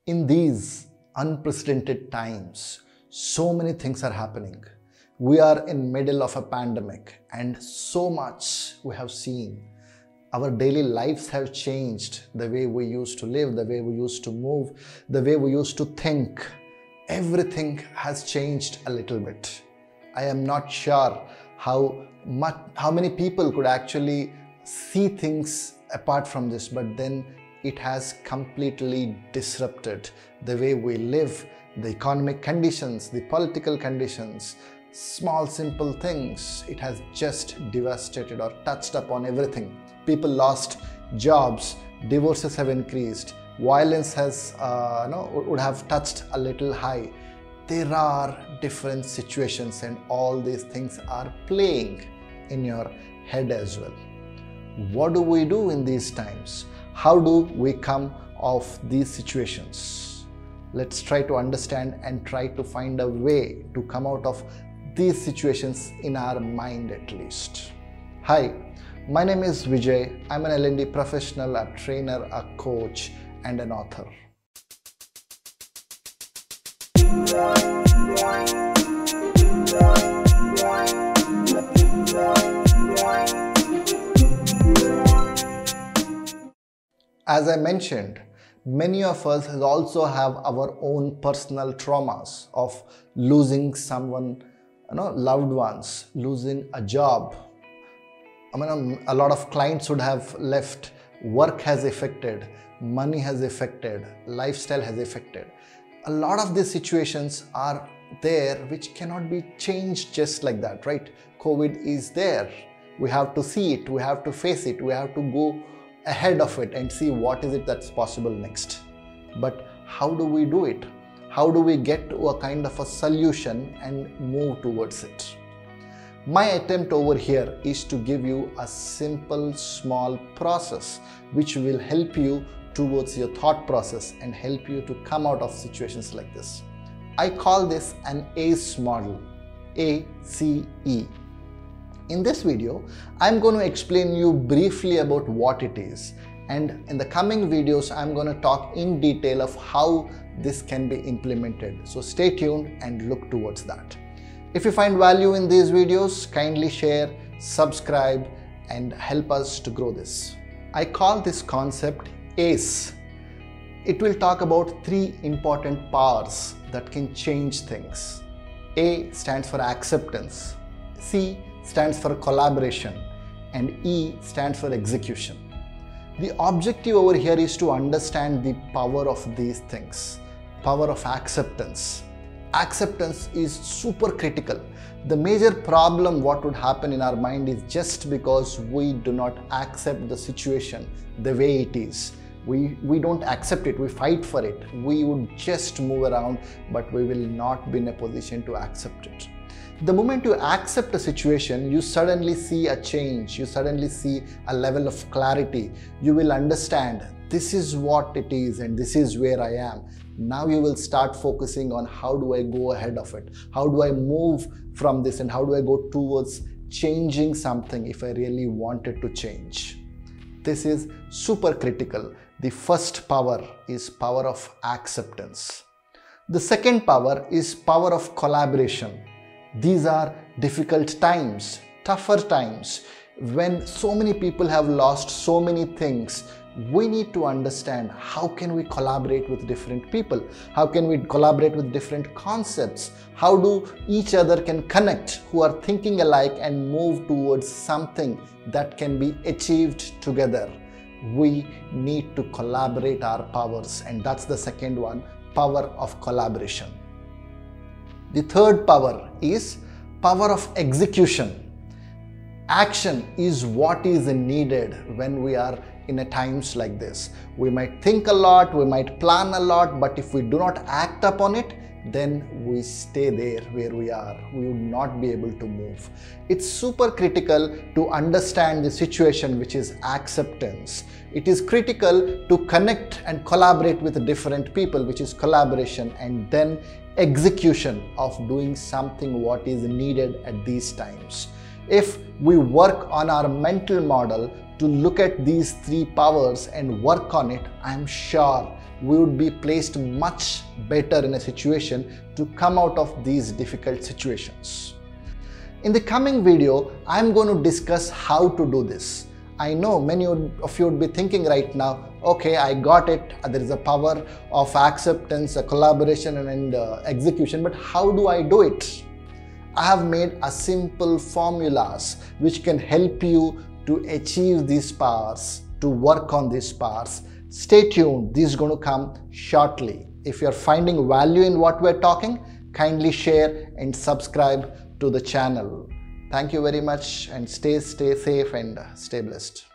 In these unprecedented times, so many things are happening. We are in middle of a pandemic and so much we have seen. Our daily lives have changed. The way we used to live, the way we used to move, the way we used to think. Everything has changed a little bit. I am not sure how many people could actually see things apart from this, but then it has completely disrupted the way we live, the economic conditions, the political conditions, small simple things. It has just devastated or touched upon everything. People lost jobs, divorces have increased, violence has would have touched a little high. There are different situations and all these things are playing in your head as well. What do we do in these times? How do we come off these situations? Let's try to understand and try to find a way to come out of these situations in our mind at least. Hi, my name is Vijay. I'm an L&D professional, a trainer, a coach, and an author. As I mentioned, many of us also have our own personal traumas of losing someone, loved ones, losing a job. A lot of clients would have left, work has affected, money has affected, lifestyle has affected. A lot of these situations are there which cannot be changed just like that, right? COVID is there. We have to see it, we have to face it, we have to go ahead of it and see what is it that's possible next. But how do we do it? How do we get to a kind of a solution and move towards it? My attempt over here is to give you a simple small process which will help you towards your thought process and help you to come out of situations like this. I call this an ACE model, ACE. In this video, I'm going to explain you briefly about what it is, and in the coming videos, I'm going to talk in detail of how this can be implemented. So stay tuned and look towards that. If you find value in these videos, kindly share, subscribe, and help us to grow this. I call this concept ACE. It will talk about three important powers that can change things. A stands for acceptance, C stands for collaboration, and E stands for execution. The objective over here is to understand the power of these things. Power of acceptance. Acceptance is super critical. The major problem what would happen in our mind is just because we do not accept the situation the way it is. We don't accept it, we fight for it. We would just move around, but we will not be in a position to accept it. The moment you accept a situation, you suddenly see a change, you suddenly see a level of clarity. You will understand this is what it is and this is where I am. Now you will start focusing on how do I go ahead of it? How do I move from this and how do I go towards changing something if I really wanted to change? This is super critical. The first power is power of acceptance. The second power is power of collaboration. These are difficult times, tougher times, when so many people have lost so many things. We need to understand how can we collaborate with different people, how can we collaborate with different concepts, how do each other can connect who are thinking alike and move towards something that can be achieved together. We need to collaborate our powers, and that's the second one, power of collaboration. The third power is power of execution. Action is what is needed when we are in a times like this. We might think a lot, we might plan a lot, but if we do not act upon it, then we stay there where we are. We would not be able to move. It's super critical to understand the situation, which is acceptance. It is critical to connect and collaborate with different people, which is collaboration, and then execution of doing something what is needed at these times. If we work on our mental model to look at these three powers and work on it, I'm sure we would be placed much better in a situation to come out of these difficult situations. In the coming video, I'm going to discuss how to do this. I know many of you would be thinking right now, okay, I got it, there is a power of acceptance, a collaboration and execution, but how do I do it? I have made a simple formulas which can help you to achieve these powers, to work on these powers. Stay tuned, this is going to come shortly. If you are finding value in what we're talking, kindly share and subscribe to the channel. Thank you very much and stay safe and stay blessed.